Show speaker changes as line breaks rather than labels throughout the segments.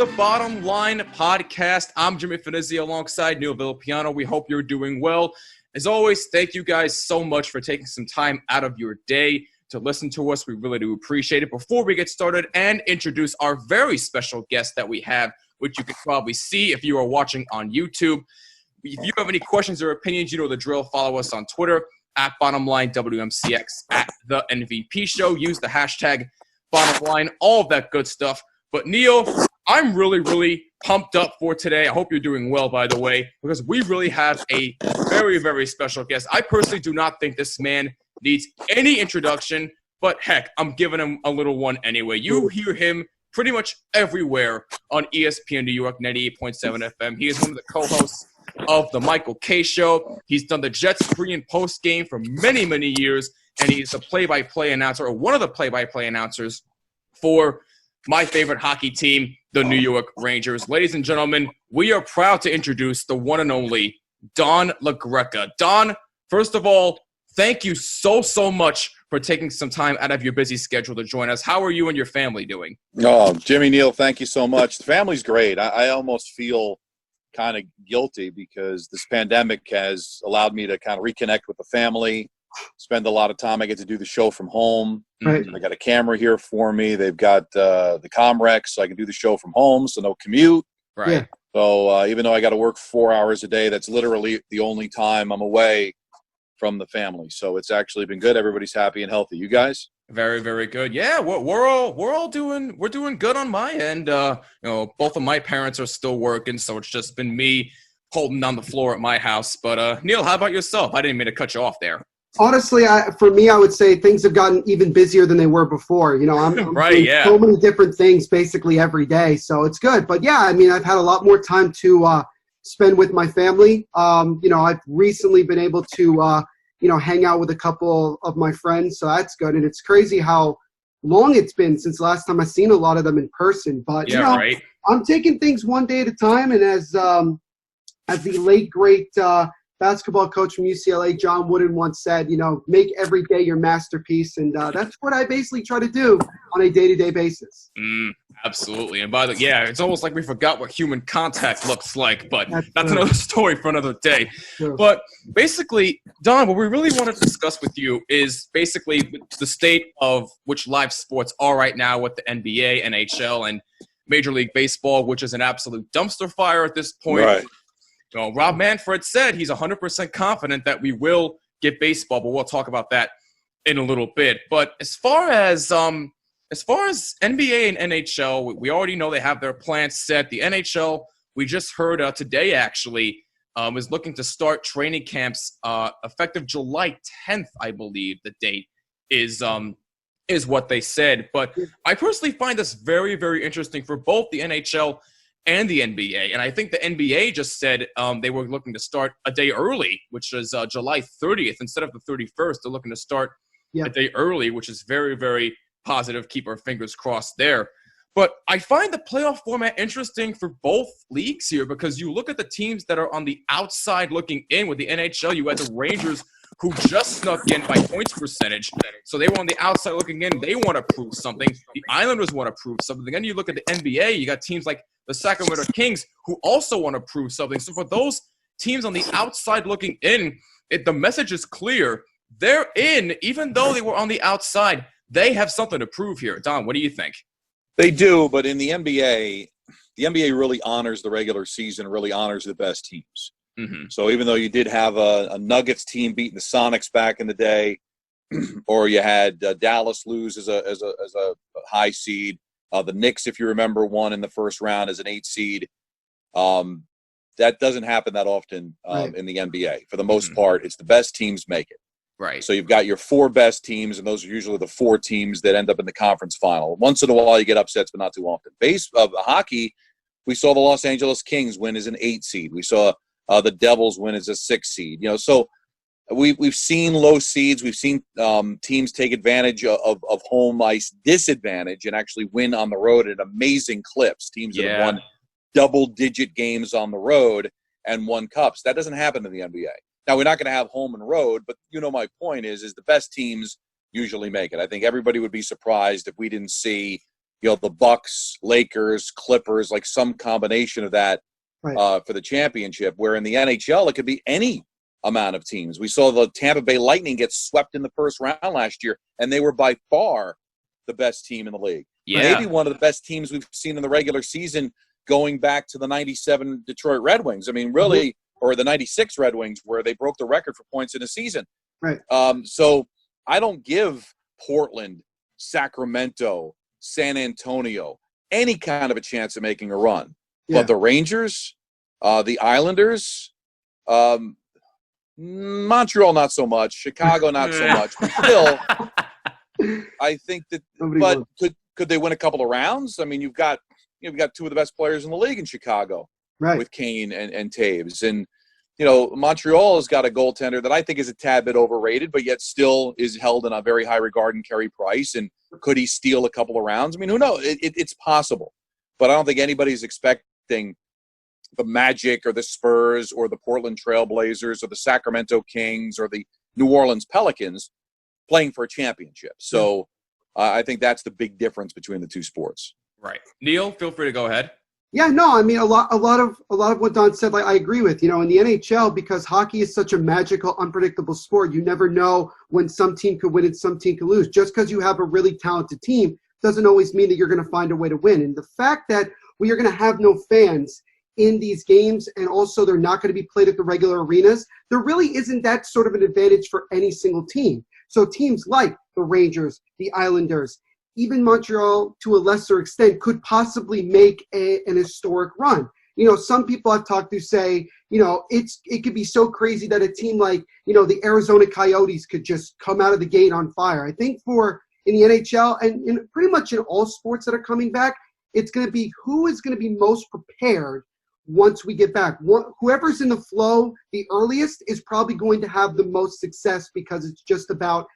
the Bottomline podcast. I'm Jimmy Fanizzi alongside Newville. We hope you're doing well. As always, thank you guys so much for taking some time out of your day to listen to us. We really do appreciate it. Before we get started and introduce our very special guest that we have, which you can probably see if you are watching on YouTube. If you have any questions or opinions, you know the drill. Follow us on Twitter at Bottomline WMCX, at the NVP Show. Use the hashtag Bottomline, all of that good stuff. But Neil, I'm really pumped up for today. I hope you're doing well, by the way, because we really have a very special guest. I personally do not think this man needs any introduction, but heck, I'm giving him a little one anyway. You hear him pretty much everywhere on ESPN New York 98.7 FM. He is one of the co-hosts of the Michael K. Show. He's done the Jets pre- and post-game for many years, and he's a play-by-play announcer, or one of the play-by-play announcers for my favorite hockey team, the New York Rangers. Ladies and gentlemen, we are proud to introduce the one and only Don LaGreca. Don, first of all, thank you so much for taking some time out of your busy schedule to join us. How are you and your family doing?
Oh, Jimmy, Neil, thank you so much. The family's great. I almost feel kind of guilty because this pandemic has allowed me to kind of reconnect with the family, spend a lot of time. I get to do the show from home.
Right.
I got a camera here for me. They've got the Comrex, so I can do the show from home, so no commute.
Right.
Yeah.
So even though I got to work 4 hours a day, that's literally the only time I'm away from the family. So it's actually been good. Everybody's happy and healthy. You guys?
Very good. Yeah, we're all doing good on my end. Both of my parents are still working, so it's just been me holding down the floor at my house. But Neil, how about yourself? I didn't mean to cut you off there.
Honestly, for me, I would say things have gotten even busier than they were before. You know, I'm doing so many different things basically every day, so it's good. But yeah, I mean, I've had a lot more time to spend with my family. I've recently been able to hang out with a couple of my friends, so that's good. And it's crazy how long it's been since the last time I've seen a lot of them in person. But
right.
I'm taking things one day at a time, and as the late great basketball coach from UCLA, John Wooden, once said, make every day your masterpiece. And that's what I basically try to do on a day-to-day basis.
Absolutely. And by the way, it's almost like we forgot what human contact looks like, but that's
true.
another story for another day.
True.
But basically, Don, what we really want to discuss with you is basically the state of which live sports are right now with the NBA, NHL, and Major League Baseball, which is an absolute dumpster fire at this point.
Right.
Rob Manfred said he's 100% confident that we will get baseball, but we'll talk about that in a little bit. But as far as NBA and NHL, we already know they have their plans set. The NHL, we just heard today actually, is looking to start training camps effective July 10th, I believe the date is what they said. But I personally find this very interesting for both the NHL and the NBA. And I think the NBA just said they were looking to start a day early, which is July 30th. Instead of the 31st, they're looking to start a day early, which is very positive. Keep our fingers crossed there. But I find the playoff format interesting for both leagues here because you look at the teams that are on the outside looking in. With the NHL, you had the Rangers who just snuck in by points percentage. So they were on the outside looking in. They want to prove something. The Islanders want to prove something. Then you look at the NBA, you got teams like the Sacramento Kings who also want to prove something. So for those teams on the outside looking in, the message is clear. They're in, even though they were on the outside. They have something to prove here. Don, what do you think?
They do, but in the NBA really honors the regular season, really honors the best teams.
Mm-hmm.
So even though you did have a Nuggets team beating the Sonics back in the day, or you had Dallas lose as a high seed, the Knicks, if you remember, won in the first round as an 8 seed. That doesn't happen that often in the NBA. For the most part, it's the best teams make it.
Right.
So you've got your 4 best teams, and those are usually the 4 teams that end up in the conference final. Once in a while, you get upsets, but not too often. Hockey, we saw the Los Angeles Kings win as an 8 seed. We saw the Devils win as a 6 seed. So we've seen low seeds. We've seen teams take advantage of home ice disadvantage and actually win on the road at amazing clips. Teams that have won double-digit games on the road and won cups. That doesn't happen in the NBA. Now, we're not going to have home and road, but my point is the best teams usually make it. I think everybody would be surprised if we didn't see, the Bucks, Lakers, Clippers, like some combination of that for the championship, where in the NHL, it could be any amount of teams. We saw the Tampa Bay Lightning get swept in the first round last year, and they were by far the best team in the league.
Yeah.
Maybe one of the best teams we've seen in the regular season going back to the 97 Detroit Red Wings. I mean, really, or the 96 Red Wings, where they broke the record for points in a season.
Right.
So I don't give Portland, Sacramento, San Antonio any kind of a chance of making a run. Yeah. But the Rangers, the Islanders, Montreal not so much, Chicago not so much, but still, I think that. But could they win a couple of rounds? I mean, you've got two of the best players in the league in Chicago, with Kane and Taves, and Montreal has got a goaltender that I think is a tad bit overrated, but yet still is held in a very high regard in Carey Price. And could he steal a couple of rounds? I mean, who knows? It's possible, but I don't think anybody's expecting the Magic or the Spurs or the Portland Trailblazers or the Sacramento Kings or the New Orleans Pelicans playing for a championship. So I think that's the big difference between the two sports.
Right. Neil, feel free to go ahead.
Yeah, no, I mean, a lot of what Don said, like, I agree with. In the NHL, because hockey is such a magical, unpredictable sport, you never know when some team could win and some team could lose. Just because you have a really talented team doesn't always mean that you're going to find a way to win. And the fact that we are going to have no fans in these games, and also they're not going to be played at the regular arenas, there really isn't that sort of an advantage for any single team. So teams like the Rangers, the Islanders, even Montreal, to a lesser extent, could possibly make an historic run. Some people I've talked to say, it could be so crazy that a team like, the Arizona Coyotes could just come out of the gate on fire. I think in the NHL and in pretty much in all sports that are coming back, it's going to be who is going to be most prepared once we get back. Whoever's in the flow the earliest is probably going to have the most success, because it's just about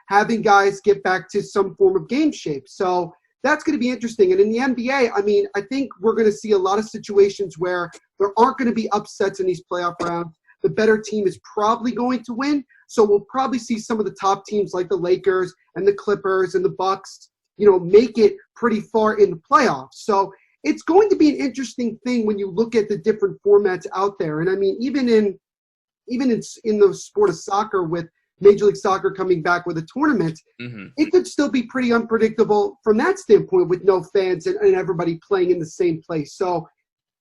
having guys get back to some form of game shape. So that's going to be interesting. And in the NBA, I mean, I think we're going to see a lot of situations where there aren't going to be upsets in these playoff rounds. The better team is probably going to win. So we'll probably see some of the top teams like the Lakers and the Clippers and the Bucks, make it pretty far in the playoffs. So it's going to be an interesting thing when you look at the different formats out there. And I mean, even in the sport of soccer, with Major League Soccer coming back with a tournament, it could still be pretty unpredictable from that standpoint, with no fans and everybody playing in the same place. So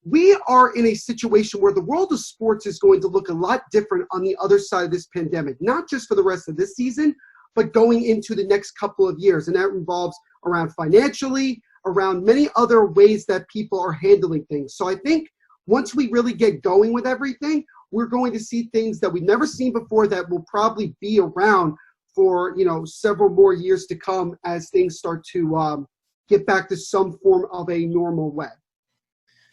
we are in a situation where the world of sports is going to look a lot different on the other side of this pandemic, not just for the rest of this season, but going into the next couple of years. And that involves around financially, around many other ways that people are handling things. So I think once we really get going with everything, we're going to see things that we've never seen before that will probably be around for, several more years to come as things start to get back to some form of a normal way.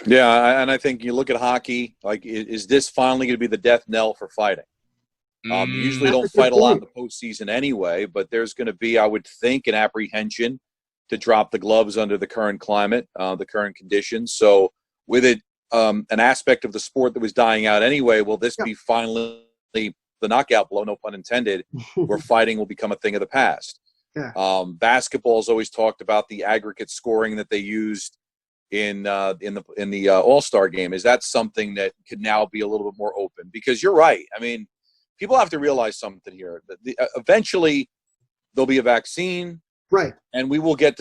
Yeah, and I think you look at hockey, like, is this finally going to be the death knell for fighting? You usually don't fight a lot in the postseason anyway, but there's going to be, I would think, an apprehension to drop the gloves under the current climate, the current conditions. So with it, an aspect of the sport that was dying out anyway, will this be finally the knockout blow, no pun intended, where fighting will become a thing of the past? Basketball has always talked about the aggregate scoring that they used in the All-Star game. Is that something that could now be a little bit more open? Because you're right. I mean, people have to realize something here. Eventually, there'll be a vaccine,
right,
and we will get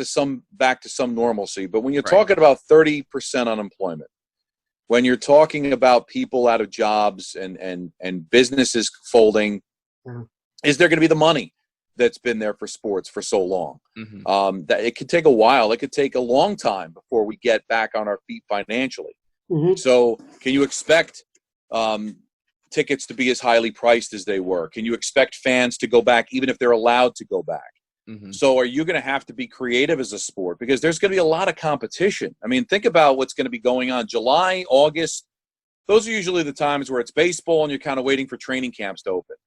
back to some normalcy. But when you're talking about 30% unemployment, when you're talking about people out of jobs and businesses folding, is there going to be the money that's been there for sports for so long? That it could take a while. It could take a long time before we get back on our feet financially. So can you expect tickets to be as highly priced as they were? Can you expect fans to go back, even if they're allowed to go back? So are you going to have to be creative as a sport? Because there's going to be a lot of competition. I mean, think about what's going to be going on. July, August, those are usually the times where it's baseball and you're kind of waiting for training camps to open.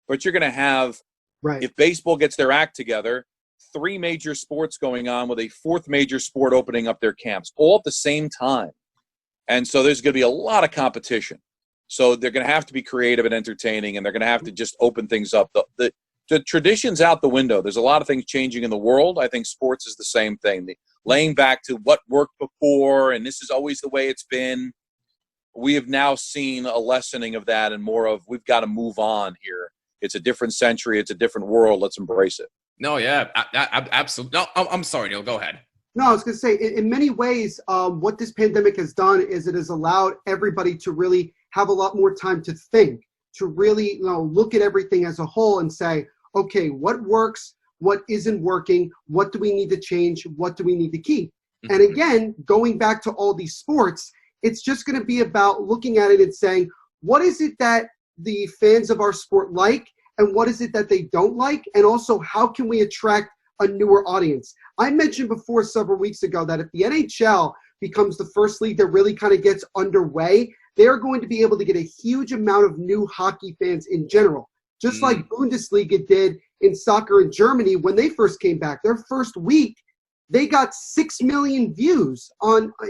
But you're going to have, if baseball gets their act together, 3 major sports going on with a 4th major sport opening up their camps all at the same time. And so there's going to be a lot of competition. So they're going to have to be creative and entertaining, and they're going to have to just open things up. The tradition's out the window. There's a lot of things changing in the world. I think sports is the same thing. laying back to what worked before, and this is always the way it's been. We have now seen a lessening of that and more of we've got to move on here. It's a different century. It's a different world. Let's embrace it.
No, yeah, absolutely. No, I'm sorry, Neil. Go ahead.
No, I was going to say, in many ways, what this pandemic has done is it has allowed everybody to really have a lot more time to think, to really look at everything as a whole and say, okay, what works, what isn't working, what do we need to change, what do we need to keep? Mm-hmm. And again, going back to all these sports, it's just going to be about looking at it and saying, what is it that the fans of our sport like, and what is it that they don't like, and also how can we attract a newer audience? I mentioned before several weeks ago that if the NHL becomes the first league that really kind of gets underway, they are going to be able to get a huge amount of new hockey fans in general. Just like Bundesliga did in soccer in Germany when they first came back. Their first week, they got 6 million views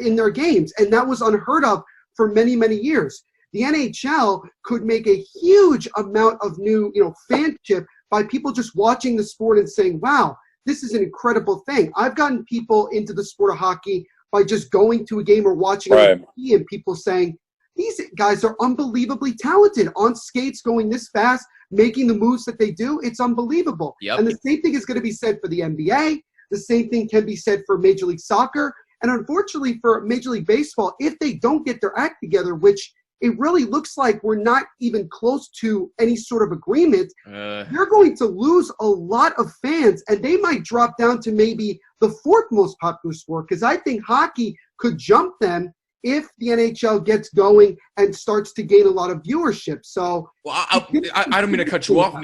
in their games, and that was unheard of for many, many years. The NHL could make a huge amount of new, fanship by people just watching the sport and saying, wow, this is an incredible thing. I've gotten people into the sport of hockey by just going to a game or watching it on TV, and people saying, these guys are unbelievably talented on skates, going this fast, making the moves that they do. It's unbelievable. Yep. And the same thing is going to be said for the NBA. The same thing can be said for Major League Soccer. And unfortunately for Major League Baseball, if they don't get their act together, which it really looks like we're not even close to any sort of agreement, they're going to lose a lot of fans, and they might drop down to maybe the fourth most popular sport, because I think hockey could jump them if the NHL gets going and starts to gain a lot of viewership. So,
well, I don't mean to cut you off,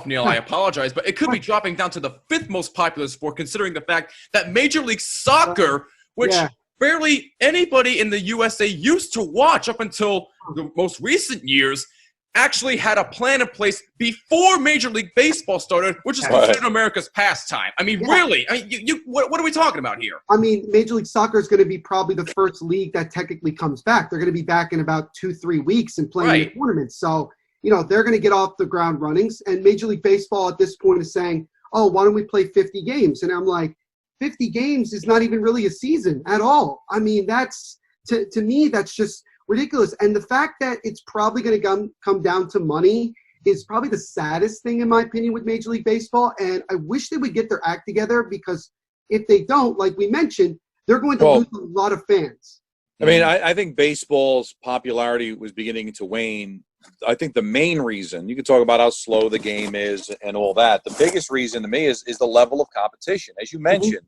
Neil. I apologize, but it could be dropping down to the fifth most popular sport, considering the fact that Major League Soccer, which barely anybody in the USA used to watch up until the most recent years, actually had a plan in place before Major League Baseball started, which is considered America's pastime. I mean, really? I mean, what are we talking about here?
I mean, Major League Soccer is going to be probably the first league that technically comes back. They're going to be back in about 2-3 weeks and playing the tournaments. So, they're going to get off the ground runnings. And Major League Baseball at this point is saying, oh, why don't we play 50 games? And I'm like, 50 games is not even really a season at all. I mean, that's, to me, that's just ridiculous. And the fact that it's probably going to come down to money is probably the saddest thing, in my opinion, with Major League Baseball. And I wish they would get their act together, because if they don't, like we mentioned, they're going to lose a lot of fans.
I mean, I think baseball's popularity was beginning to wane. I think the main reason, you can talk about how slow the game is and all that, the biggest reason to me is the level of competition. As you mentioned,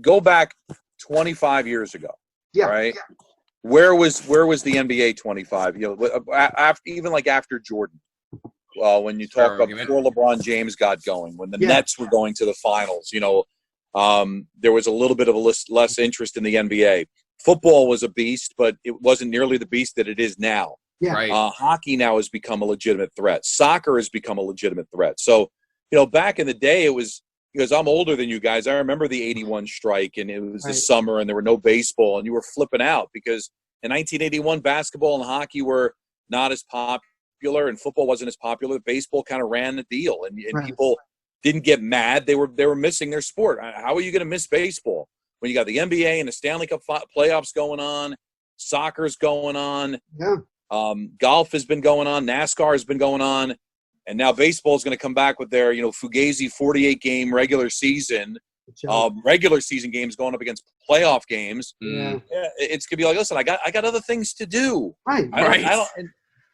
go back 25 years ago, right? Yeah. Where was the NBA 25? After Jordan, when you talk about before LeBron James got going, when the Nets were going to the finals, there was a little bit of less interest in the NBA. Football was a beast, but it wasn't nearly the beast that it is now. Yeah. Right. Hockey now has become a legitimate threat. Soccer has become a legitimate threat. So, back in the day, it was, because I'm older than you guys, I remember the 81 strike, and it was the summer, and there were no baseball, and you were flipping out because in 1981, basketball and hockey were not as popular, and football wasn't as popular. Baseball kind of ran the deal, and people didn't get mad. They were missing their sport. How are you going to miss baseball when you got the NBA and the Stanley Cup playoffs going on, soccer's going on, golf has been going on, NASCAR has been going on, and now baseball is going to come back with their Fugazi 48-game regular season games going up against playoff games. Yeah. It's gonna be like, listen, I got other things to do. Right.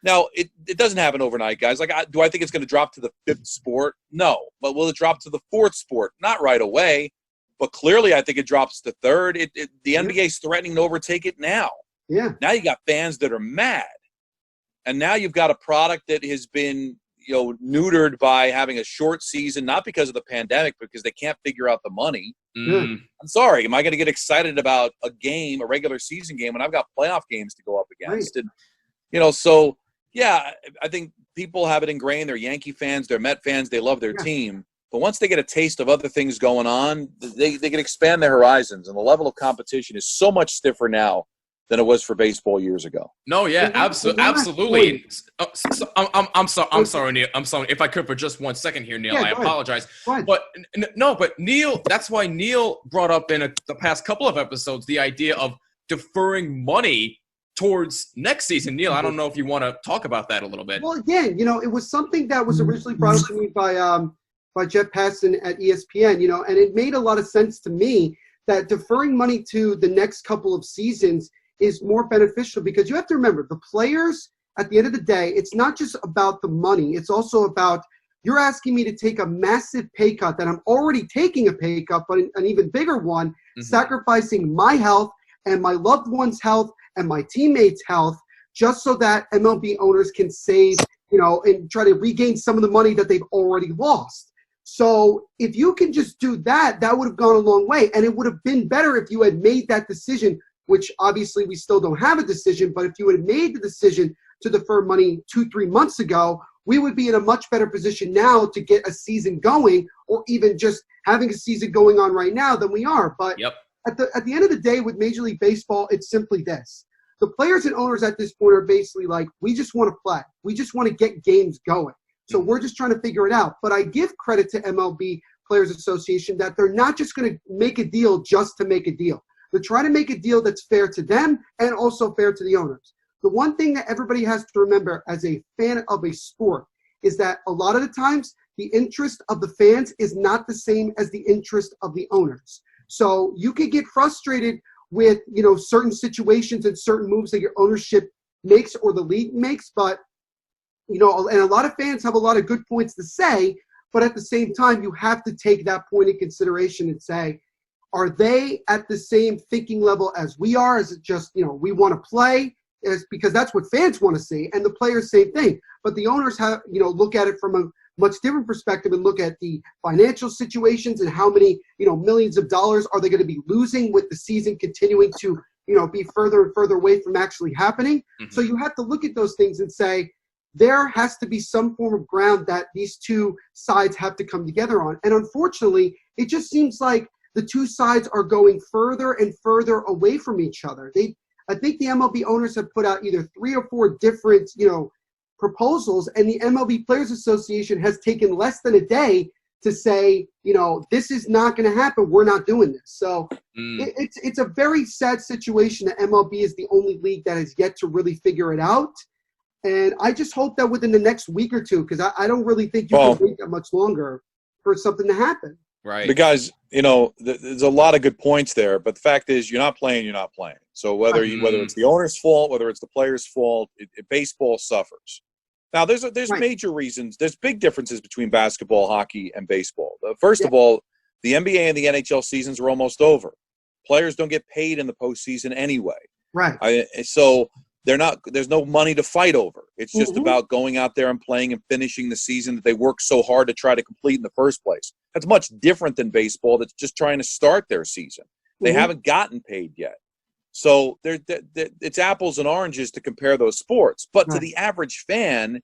Now it doesn't happen overnight, guys. Like, do I think it's going to drop to the fifth sport? No. But will it drop to the fourth sport? Not right away. But clearly, I think it drops to third. The NBA is threatening to overtake it now. Yeah. Now you got fans that are mad, and now you've got a product that has been neutered by having a short season, not because of the pandemic, because they can't figure out the money. I'm sorry. Am I going to get excited about a regular season game, when I've got playoff games to go up against? Right. And, so, yeah, I think people have it ingrained. They're Yankee fans, they're Met fans, they love their team. But once they get a taste of other things going on, they can expand their horizons. And the level of competition is so much stiffer now than it was for baseball years ago.
No, yeah, absolutely. I'm sorry, Neil. I'm sorry. If I could for just 1 second here, Neil, I apologize. But Neil, that's why Neil brought up in the past couple of episodes the idea of deferring money towards next season. Neil, I don't know if you want to talk about that a little bit.
Well, again, it was something that was originally brought up to me by Jeff Passan at ESPN, and it made a lot of sense to me that deferring money to the next couple of seasons is more beneficial, because you have to remember, the players, at the end of the day, it's not just about the money. It's also about, you're asking me to take a massive pay cut that I'm already taking a pay cut, but an even bigger one, sacrificing my health and my loved one's health and my teammates' health, just so that MLB owners can save, and try to regain some of the money that they've already lost. So if you can just do that, that would have gone a long way. And it would have been better if you had made that decision, which obviously we still don't have a decision, but if you had made the decision to defer money 2-3 months ago, we would be in a much better position now to get a season going, or even just having a season going on right now than we are. But at the end of the day, with Major League Baseball, it's simply this. The players and owners at this point are basically like, we just want to play. We just want to get games going. So we're just trying to figure it out. But I give credit to MLB Players Association that they're not just going to make a deal just to make a deal. They're trying to make a deal that's fair to them and also fair to the owners. The one thing that everybody has to remember as a fan of a sport is that a lot of the times the interest of the fans is not the same as the interest of the owners. So you could get frustrated with, certain situations and certain moves that your ownership makes or the league makes, but, and a lot of fans have a lot of good points to say, but at the same time, you have to take that point in consideration and say, are they at the same thinking level as we are? Is it just, we want to play? Because that's what fans want to see, and the players, same thing. But the owners have, look at it from a much different perspective and look at the financial situations and how many, millions of dollars are they going to be losing with the season continuing to, be further and further away from actually happening. So you have to look at those things and say, there has to be some form of ground that these two sides have to come together on. And unfortunately, it just seems like the two sides are going further and further away from each other. I think the MLB owners have put out either 3 or 4 different, proposals, and the MLB Players Association has taken less than a day to say, this is not going to happen. We're not doing this. So it's a very sad situation that MLB is the only league that has yet to really figure it out. And I just hope that within the next week or two, because I don't really think you can wait that much longer for something to happen.
Right. Because, there's a lot of good points there, but the fact is you're not playing. So whether it's the owner's fault, whether it's the player's fault, baseball suffers. Now, there's major reasons. There's big differences between basketball, hockey, and baseball. First of all, the NBA and the NHL seasons are almost over. Players don't get paid in the postseason anyway.
Right.
So there's no money to fight over. It's just about going out there and playing and finishing the season that they worked so hard to try to complete in the first place. That's much different than baseball that's just trying to start their season. They haven't gotten paid yet. So it's apples and oranges to compare those sports. But to the average fan,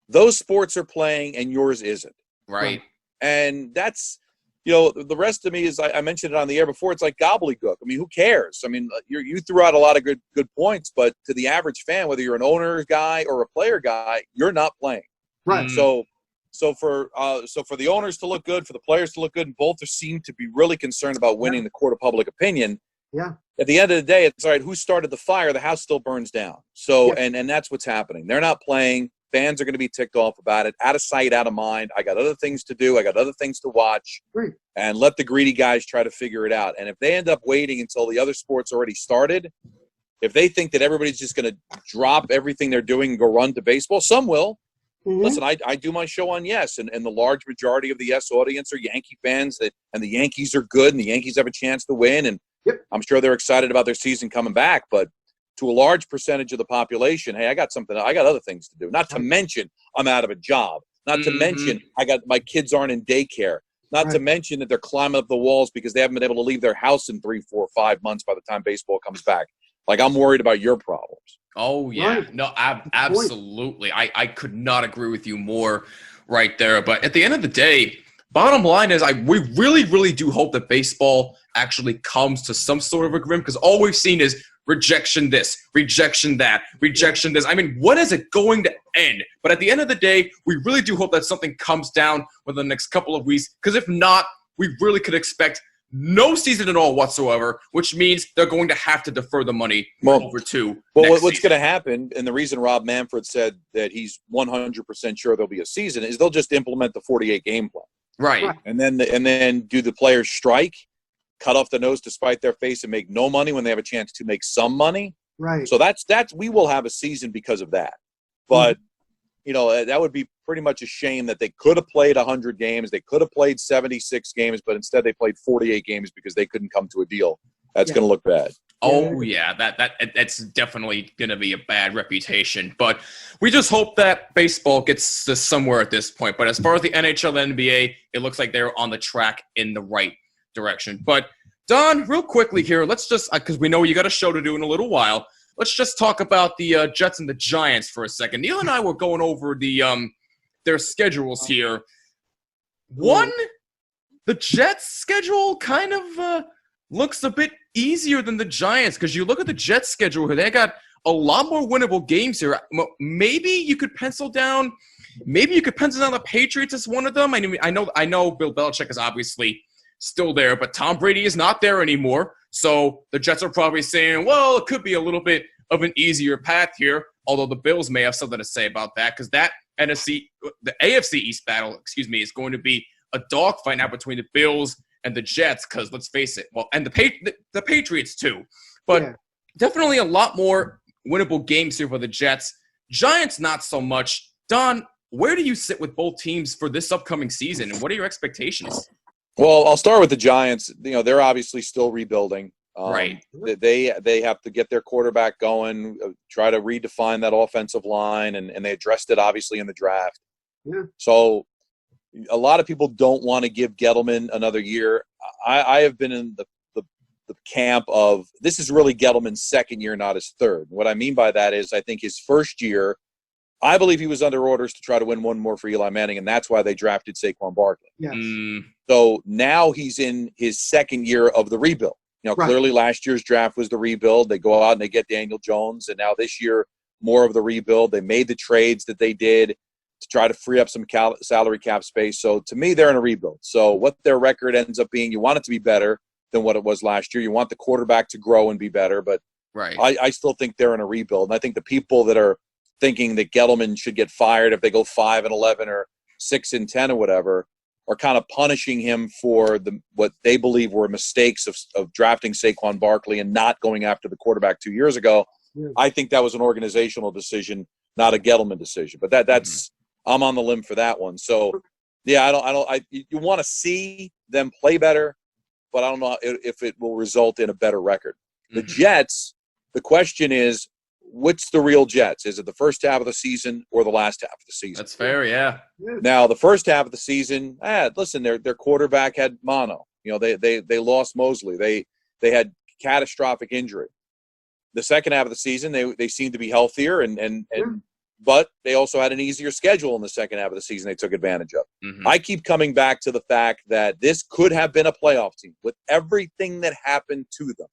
those sports are playing and yours isn't.
Right.
And that's, the rest of me is, I mentioned it on the air before, it's like gobbledygook. I mean, who cares? I mean, you threw out a lot of good points, but to the average fan, whether you're an owner guy or a player guy, you're not playing.
Right.
So for the owners to look good, for the players to look good, and both seem to be really concerned about winning the court of public opinion.
Yeah.
At the end of the day, it's all right. Who started the fire? The house still burns down. So, and that's what's happening. They're not playing. Fans are going to be ticked off about it. Out of sight, out of mind. I got other things to do. I got other things to watch.
Right.
And let the greedy guys try to figure it out. And if they end up waiting until the other sport's already started, if they think that everybody's just going to drop everything they're doing and go run to baseball, some will. Listen, I do my show on Yes, and the large majority of the Yes audience are Yankee fans, and the Yankees are good, and the Yankees have a chance to win, and I'm sure they're excited about their season coming back. But to a large percentage of the population, hey, I got other things to do. Not to mention I'm out of a job. Not to mention my kids aren't in daycare. Not to mention that they're climbing up the walls because they haven't been able to leave their house in 3, 4, 5 months by the time baseball comes back. Like, I'm worried about your problems.
Oh, yeah. Right. No, absolutely. I could not agree with you more right there. But at the end of the day, bottom line is we really, really do hope that baseball actually comes to some sort of agreement, because all we've seen is rejection this, rejection that, rejection this. I mean, when is it going to end? But at the end of the day, we really do hope that something comes down within the next couple of weeks, because if not, we really could expect no season at all whatsoever, which means they're going to have to defer the money over to
what's going to happen, and the reason Rob Manfred said that he's 100% sure there'll be a season, is they'll just implement the 48-game plan.
Right.
And then do the players strike, cut off the nose to spite their face, and make no money when they have a chance to make some money?
Right.
So that's we will have a season because of that. But that would be pretty much a shame that they could have played 100 games, they could have played 76 games, but instead they played 48 games because they couldn't come to a deal. That's going to look bad.
Oh yeah, that's definitely going to be a bad reputation. But we just hope that baseball gets to somewhere at this point. But as far as the NHL and NBA, it looks like they're on the track in the right direction. But Don, real quickly here, let's just, because we know you got a show to do in a little while, let's just talk about the Jets and the Giants for a second. Neil and I were going over their schedules here. The Jets' schedule kind of looks a bit easier than the Giants, because you look at the Jets' schedule here, they got a lot more winnable games here. Maybe you could pencil down the Patriots as one of them. I mean, I know Bill Belichick is obviously still there, but Tom Brady is not there anymore. So the Jets are probably saying, well, it could be a little bit of an easier path here, although the Bills may have something to say about that, because that the AFC East battle, is going to be a dogfight now between the Bills and the Jets, because let's face it, well, and the Patriots too. But definitely a lot more winnable games here for the Jets. Giants, not so much. Don, where do you sit with both teams for this upcoming season, and what are your expectations?
Well, I'll start with the Giants. They're obviously still rebuilding.
Right.
They have to get their quarterback going, try to redefine that offensive line, and they addressed it obviously in the draft.
Yeah.
So a lot of people don't want to give Gettleman another year. I have been in the camp of this is really Gettleman's second year, not his third. What I mean by that is I think his first year, I believe he was under orders to try to win one more for Eli Manning, and that's why they drafted Saquon Barkley.
Yes.
So now he's in his second year of the rebuild. Clearly last year's draft was the rebuild. They go out and they get Daniel Jones, and now this year more of the rebuild. They made the trades that they did to try to free up some salary cap space. So to me, they're in a rebuild. So what their record ends up being, you want it to be better than what it was last year. You want the quarterback to grow and be better, but I still think they're in a rebuild. And I think the people that are thinking that Gettleman should get fired if they go 5-11 or 6-10 or whatever are kind of punishing him for what they believe were mistakes of drafting Saquon Barkley and not going after the quarterback 2 years ago. Yeah. I think that was an organizational decision, not a Gettleman decision. But that's I'm on the limb for that one. So yeah, you want to see them play better, but I don't know if it will result in a better record. The Jets, the question is, what's the real Jets? Is it the first half of the season or the last half of the season?
That's fair, yeah.
Now, the first half of the season, listen, their quarterback had mono. They lost Mosley. They had catastrophic injury. The second half of the season, they seemed to be healthier, but they also had an easier schedule in the second half of the season they took advantage of. I keep coming back to the fact that this could have been a playoff team with everything that happened to them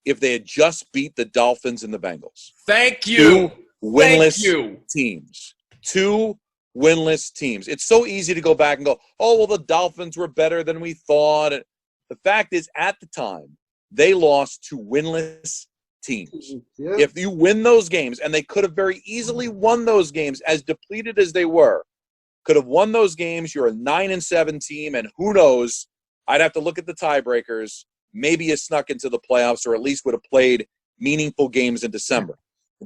if they had just beat the Dolphins and the Bengals.
Thank you.
Two winless teams. Two winless teams. It's so easy to go back and go, oh, well, the Dolphins were better than we thought. The fact is, at the time, they lost to winless teams. Yeah. If you win those games, and they could have very easily won those games, as depleted as they were, could have won those games, you're a 9-7 team, and who knows, I'd have to look at the tiebreakers. Maybe you snuck into the playoffs or at least would have played meaningful games in December.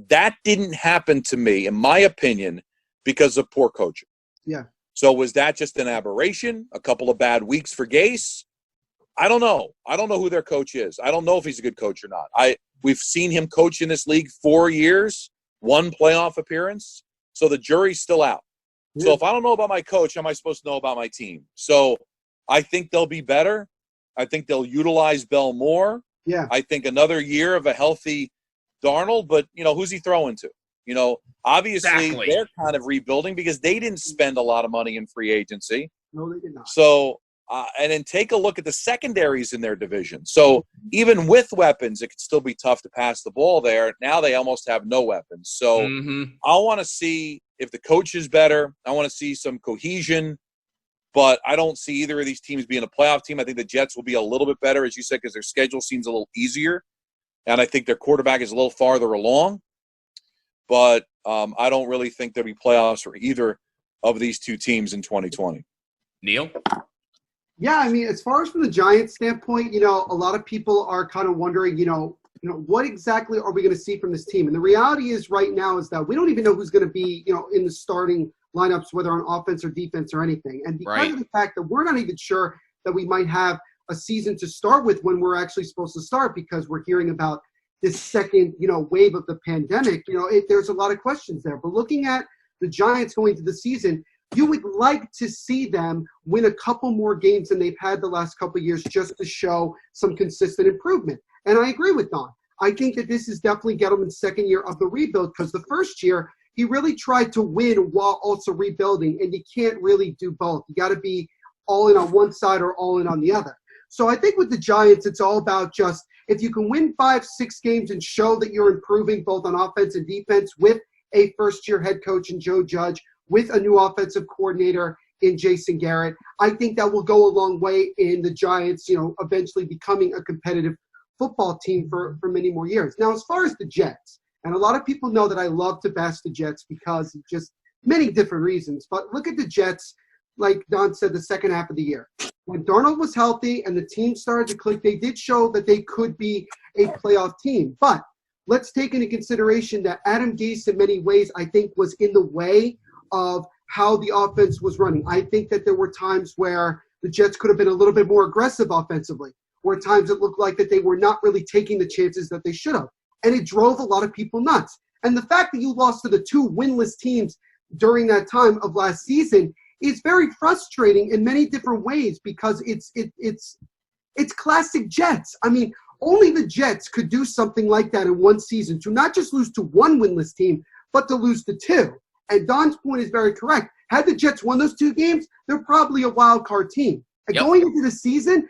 That didn't happen to me, in my opinion, because of poor coaching.
Yeah.
So was that just an aberration? A couple of bad weeks for Gase? I don't know. I don't know who their coach is. I don't know if he's a good coach or not. We've seen him coach in this league 4 years, 1 playoff appearance. So the jury's still out. Yeah. So if I don't know about my coach, how am I supposed to know about my team? So I think they'll be better. I think they'll utilize Bell more.
Yeah.
I think another year of a healthy Darnold, but, who's he throwing to? Obviously they're kind of rebuilding because they didn't spend a lot of money in free agency.
No, they did not.
So And then take a look at the secondaries in their division. So even with weapons, it could still be tough to pass the ball there. Now they almost have no weapons. So I want to see if the coach is better. I want to see some cohesion. But I don't see either of these teams being a playoff team. I think the Jets will be a little bit better, as you said, because their schedule seems a little easier. And I think their quarterback is a little farther along. But I don't really think there'll be playoffs for either of these two teams in 2020.
Neil?
Yeah, I mean, as far as from the Giants standpoint, a lot of people are kind of wondering, what exactly are we going to see from this team? And the reality is right now is that we don't even know who's going to be, in the starting lineups, whether on offense or defense or anything. And because of the fact that we're not even sure that we might have a season to start with when we're actually supposed to start, because we're hearing about this second, wave of the pandemic, there's a lot of questions there. But looking at the Giants going into the season, you would like to see them win a couple more games than they've had the last couple of years just to show some consistent improvement. And I agree with Don. I think that this is definitely Gettleman's second year of the rebuild, because the first year he really tried to win while also rebuilding, and you can't really do both. You got to be all in on one side or all in on the other. So I think with the Giants, it's all about just if you can win 5-6 games and show that you're improving both on offense and defense with a first-year head coach in Joe Judge, with a new offensive coordinator in Jason Garrett, I think that will go a long way in the Giants, eventually becoming a competitive football team for many more years. Now, as far as the Jets, and a lot of people know that I love to bash the Jets because of just many different reasons, but look at the Jets, like Don said, the second half of the year. When Darnold was healthy and the team started to click, they did show that they could be a playoff team. But let's take into consideration that Adam Gase, in many ways, I think was in the way of how the offense was running. I think that there were times where the Jets could have been a little bit more aggressive offensively, or at times it looked like that they were not really taking the chances that they should have. And it drove a lot of people nuts. And the fact that you lost to the two winless teams during that time of last season is very frustrating in many different ways, because it's classic Jets. I mean, only the Jets could do something like that in one season, to not just lose to one winless team, but to lose to two. And Don's point is very correct. Had the Jets won those two games, they're probably a wild card team. And going into the season,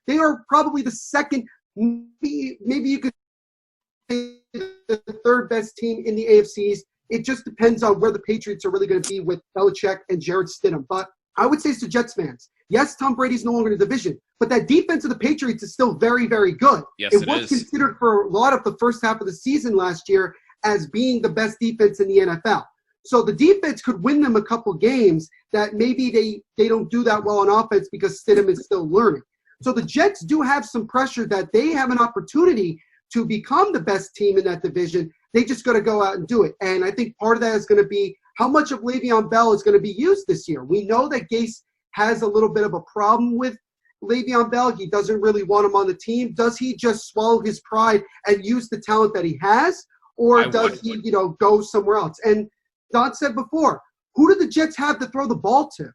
they are probably the second, maybe you could say the third best team in the AFCs. It just depends on where the Patriots are really going to be with Belichick and Jarrett Stidham. But I would say to Jets fans, yes, Tom Brady's no longer in the division, but that defense of the Patriots is still very, very good.
Yes,
it was considered for a lot of the first half of the season last year as being the best defense in the NFL. So the defense could win them a couple games that maybe they don't do that well on offense because Stidham is still learning. So the Jets do have some pressure that they have an opportunity to become the best team in that division. They just got to go out and do it. And I think part of that is going to be how much of Le'Veon Bell is going to be used this year. We know that Gase has a little bit of a problem with Le'Veon Bell. He doesn't really want him on the team. Does he just swallow his pride and use the talent that he has? Or does he, go somewhere else? And Don said before, who did the Jets have to throw the ball to?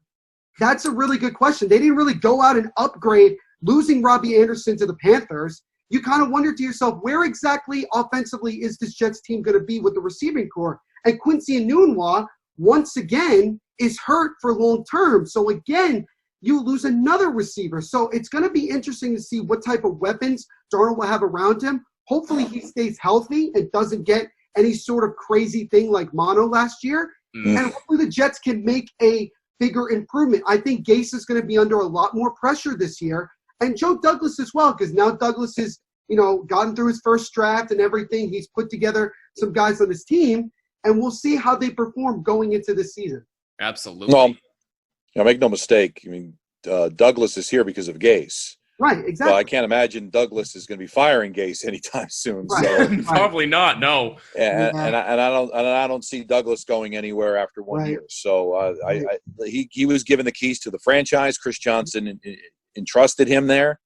That's a really good question. They didn't really go out and upgrade, losing Robbie Anderson to the Panthers. You kind of wonder to yourself, where exactly offensively is this Jets team going to be with the receiving core? And Quincy Enunwa, once again, is hurt for long term. So again, you lose another receiver. So it's going to be interesting to see what type of weapons Darnold will have around him. Hopefully he stays healthy and doesn't get any sort of crazy thing like mono last year. And hopefully the Jets can make a bigger improvement. I think Gase is going to be under a lot more pressure this year. And Joe Douglas as well, because now Douglas has, gotten through his first draft and everything. He's put together some guys on his team, and we'll see how they perform going into this season.
Absolutely.
Well, make no mistake. I mean, Douglas is here because of Gase.
Right, exactly.
Well, I can't imagine Douglas is going to be firing Gase anytime soon.
Right.
So
probably not. No.
And I don't see Douglas going anywhere after 1 year. So he was given the keys to the franchise. Chris Johnson entrusted him there.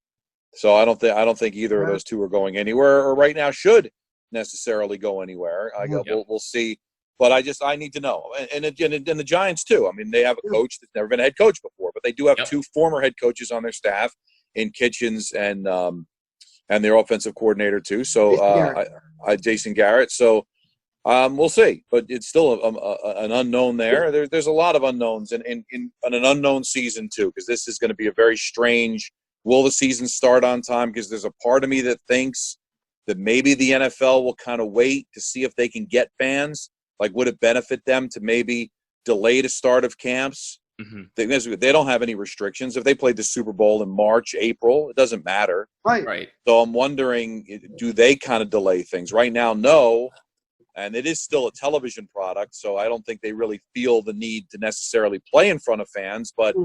So I don't think either of those two are going anywhere, or right now should necessarily go anywhere. We'll see. But I need to know. And the Giants too. I mean, they have a coach that's never been a head coach before, but they do have two former head coaches on their staff, in Kitchens and their offensive coordinator too. So Jason Garrett. So We'll see, but it's still an unknown there. There's a lot of unknowns in an unknown season too, because this is going to be a very strange. Will the season start on time? Because there's a part of me that thinks that maybe the NFL will kind of wait to see if they can get fans. Like, would it benefit them to maybe delay the start of camps? Mm-hmm. They don't have any restrictions. If they played the Super Bowl in March, April, it doesn't matter.
Right.
So I'm wondering, do they kind of delay things? Right now, no. And it is still a television product, so I don't think they really feel the need to necessarily play in front of fans. But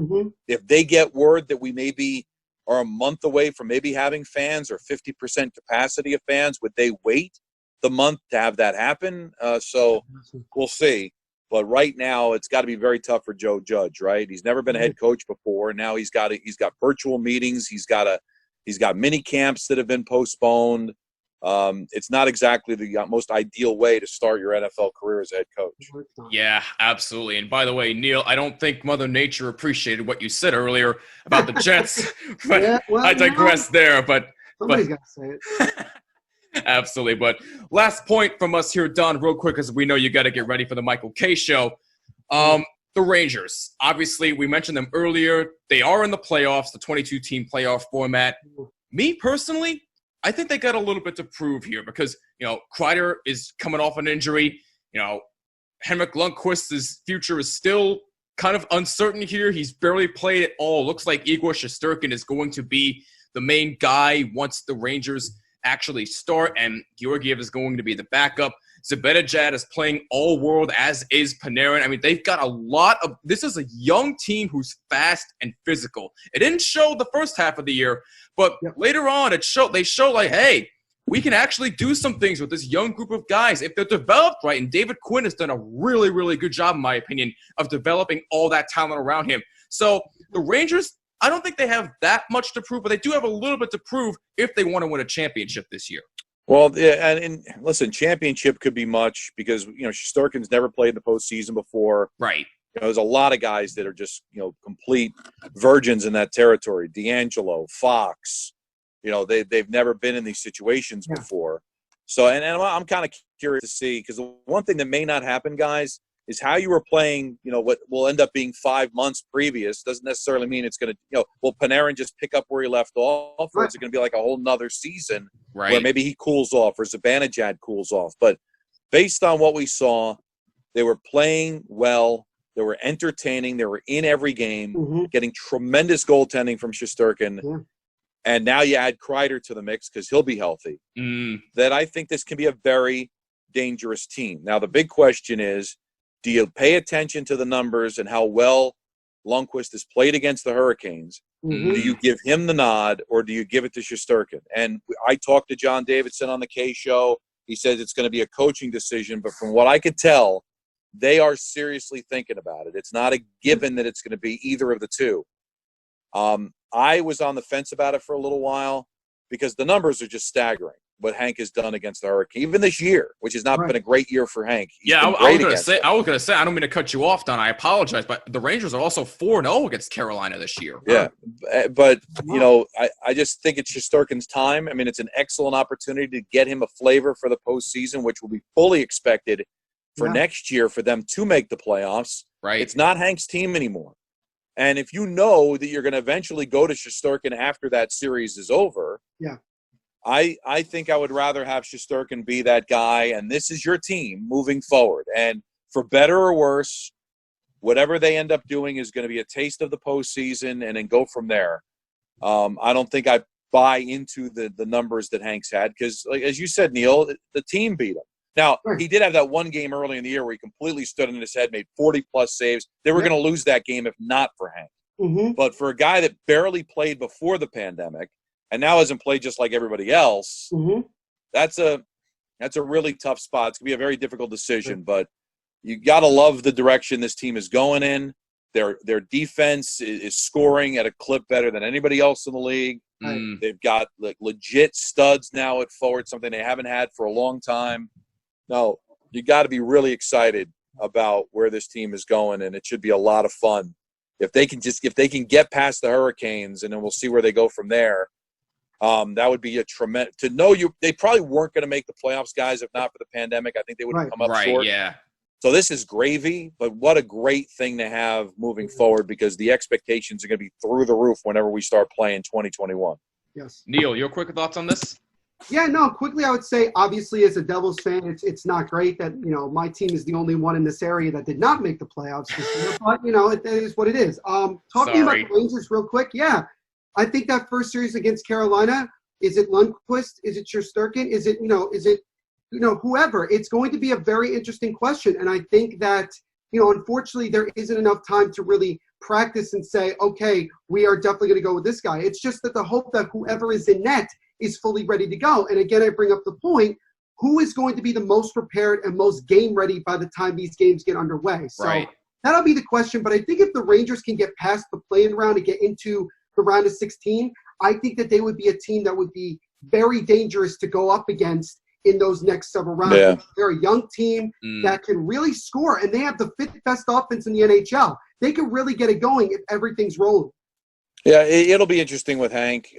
if they get word that we maybe are a month away from maybe having fans or 50% capacity of fans, would they wait the month to have that happen? So we'll see. But right now, it's got to be very tough for Joe Judge, right? He's never been a head coach before. Now he's got virtual meetings. He's got mini camps that have been postponed. It's not exactly the most ideal way to start your NFL career as a head coach.
Yeah, absolutely. And by the way, Neil, I don't think Mother Nature appreciated what you said earlier about the Jets, but I digress there. But
somebody's got to say it.
Absolutely. But last point from us here, Don, real quick, because we know you got to get ready for the Michael K. show. The Rangers, obviously, we mentioned them earlier. They are in the playoffs, the 22-team playoff format. Me, personally, I think they got a little bit to prove here because, Kreider is coming off an injury. Henrik Lundqvist's future is still kind of uncertain here. He's barely played at all. Looks like Igor Shesterkin is going to be the main guy once the Rangers actually start, and Georgiev is going to be the backup. Zibanejad is playing all world, as is Panarin. I mean, they've got a lot of – this is a young team who's fast and physical. It didn't show the first half of the year, but later on they show like, hey, we can actually do some things with this young group of guys if they're developed right. And David Quinn has done a really, really good job, in my opinion, of developing all that talent around him. So the Rangers – I don't think they have that much to prove, but they do have a little bit to prove if they want to win a championship this year.
Well, yeah, and listen, championship could be much because, Shesterkin's never played in the postseason before.
Right.
There's a lot of guys that are just, complete virgins in that territory. D'Angelo, Fox, they've never been in these situations before. So, and I'm kind of curious to see, because the one thing that may not happen, guys, is how you were playing, what will end up being 5 months previous doesn't necessarily mean it's going to, will Panarin just pick up where he left off, or is it going to be like a whole nother season where maybe he cools off or Zibanejad cools off? But based on what we saw, they were playing well. They were entertaining. They were in every game, getting tremendous goaltending from Shesterkin. Yeah. And now you add Kreider to the mix because he'll be healthy. That I think this can be a very dangerous team. Now, the big question is, do you pay attention to the numbers and how well Lundqvist has played against the Hurricanes? Do you give him the nod, or do you give it to Shesterkin? And I talked to John Davidson on the K show. He says it's going to be a coaching decision, but from what I could tell, they are seriously thinking about it. It's not a given that it's going to be either of the two. I was on the fence about it for a little while because the numbers are just staggering. What Hank has done against the Hurricane, even this year, which has not been a great year for Hank.
I was going to say, I don't mean to cut you off, Don. I apologize, but the Rangers are also 4-0 against Carolina this year.
Yeah, but, I just think it's Shesterkin's time. I mean, it's an excellent opportunity to get him a flavor for the postseason, which will be fully expected for next year for them to make the playoffs.
Right.
It's not Hank's team anymore. And if you know that you're going to eventually go to Shesterkin after that series is over – I think I would rather have Shesterkin be that guy, and this is your team moving forward. And for better or worse, whatever they end up doing is going to be a taste of the postseason and then go from there. I don't think I buy into the numbers that Hanks had because, like, as you said, Neil, the team beat him. Now, he did have that one game early in the year where he completely stood on his head, made 40-plus saves. They were going to lose that game if not for Hank. But for a guy that barely played before the pandemic, and now hasn't played just like everybody else, that's a really tough spot. It's going to be a very difficult decision, but you got to love the direction this team is going in. Their defense is scoring at a clip better than anybody else in the league. They've got legit studs now at forward, something they haven't had for a long time. No, you got to be really excited about where this team is going, and it should be a lot of fun. If they can get past the Hurricanes, and then we'll see where they go from there. That would be a tremendous – to know they probably weren't going to make the playoffs, guys, if not for the pandemic. I think they would have come up short.
Yeah.
So this is gravy, but what a great thing to have moving forward because the expectations are going to be through the roof whenever we start playing 2021.
Yes.
Neil, your quick thoughts on this?
Yeah, no, quickly I would say, obviously, as a Devils fan, it's not great that, my team is the only one in this area that did not make the playoffs this year, but, it is what it is. Talking about the Rangers real quick, yeah, I think that first series against Carolina, is it Lundqvist? Is it Shesterkin? Is it, whoever? It's going to be a very interesting question, and I think that, unfortunately, there isn't enough time to really practice and say, okay, we are definitely going to go with this guy. It's just that the hope that whoever is in net is fully ready to go. And again, I bring up the point, who is going to be the most prepared and most game ready by the time these games get underway? So that'll be the question. But I think if the Rangers can get past the play-in round and get into the round of 16, I think that they would be a team that would be very dangerous to go up against in those next several rounds.
Yeah.
They're a young team that can really score, and they have the fifth best offense in the NHL. They can really get it going if everything's rolling.
Yeah, it'll be interesting with Hank.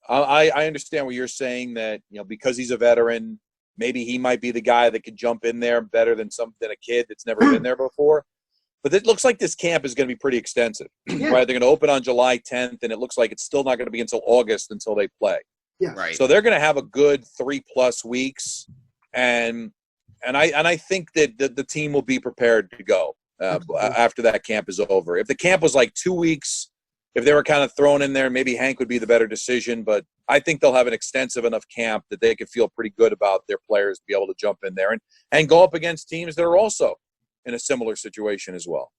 I understand what you're saying that, because he's a veteran, maybe he might be the guy that could jump in there better than a kid that's never been there before. But it looks like this camp is going to be pretty extensive, right? They're going to open on July 10th, and it looks like it's still not going to be until August until they play.
Yeah.
Right.
So they're going to have a good 3+ weeks, and I think that the team will be prepared to go after that camp is over. If the camp was like 2 weeks, if they were kind of thrown in there, maybe Hank would be the better decision. But I think they'll have an extensive enough camp that they could feel pretty good about their players to be able to jump in there and go up against teams that are also in a similar situation as well.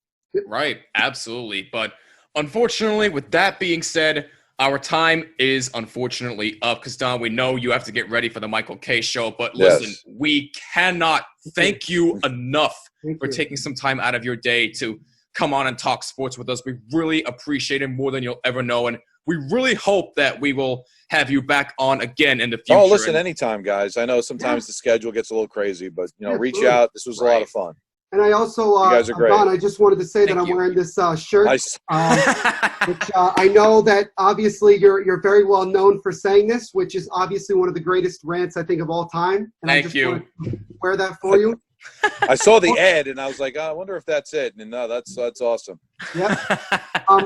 Right, absolutely. But unfortunately, with that being said, our time is unfortunately up because, Don, we know you have to get ready for the Michael K. Show. But listen, we cannot thank you enough for taking some time out of your day to come on and talk sports with us. We really appreciate it more than you'll ever know. And we really hope that we will have you back on again in the future.
Oh, listen, anytime, guys. I know sometimes the schedule gets a little crazy, but, reach out. This was a lot of fun.
And I also,
you guys are great.
Don, I just wanted to say that I'm wearing this shirt,
nice.
which I know that obviously you're very well known for saying this, which is obviously one of the greatest rants I think of all time. And I just want to wear that for you.
I saw the ad and I was like, I wonder if that's it. And no, that's awesome.
Yep.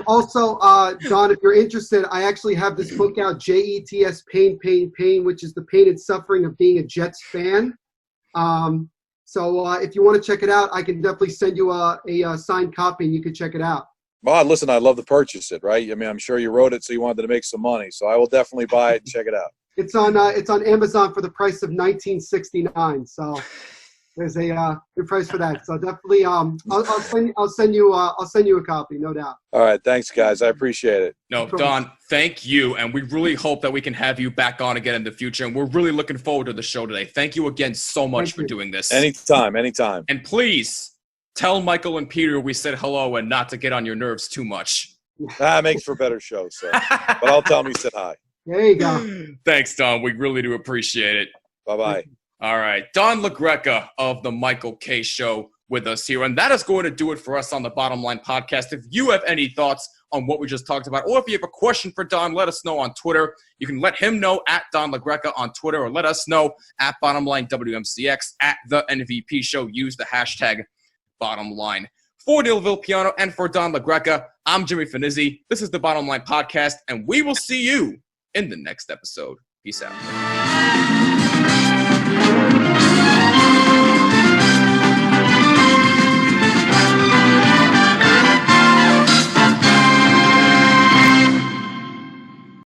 Also, Don, if you're interested, I actually have this book out, JETS Pain, Pain, Pain, which is the pain and suffering of being a Jets fan. So if you want to check it out, I can definitely send you a signed copy and you can check it out.
Well, listen, I'd love to purchase it, right? I mean, I'm sure you wrote it so you wanted to make some money. So I will definitely buy it and check it out. It's on
Amazon for the price of $19.69. So there's a good price for that. So definitely, I'll send you a copy, no doubt.
All right, thanks, guys. I appreciate it.
No, Don, thank you, and we really hope that we can have you back on again in the future. And we're really looking forward to the show today. Thank you again so much for doing this.
Anytime.
And please tell Michael and Peter we said hello and not to get on your nerves too much.
That makes for a better show, so. But I'll tell them we said hi.
There you go.
Thanks, Don. We really do appreciate it.
Bye-bye.
All right. Don LaGreca of the Michael K. Show with us here. And that is going to do it for us on the Bottomline podcast. If you have any thoughts on what we just talked about, or if you have a question for Don, let us know on Twitter. You can let him know at Don LaGreca on Twitter, or let us know at Bottomline WMCX at the NVP Show. Use the hashtag Bottomline. For Newville Piano and for Don LaGreca, I'm Jimmy Fanizzi. This is the Bottomline podcast, and we will see you in the next episode. Peace out.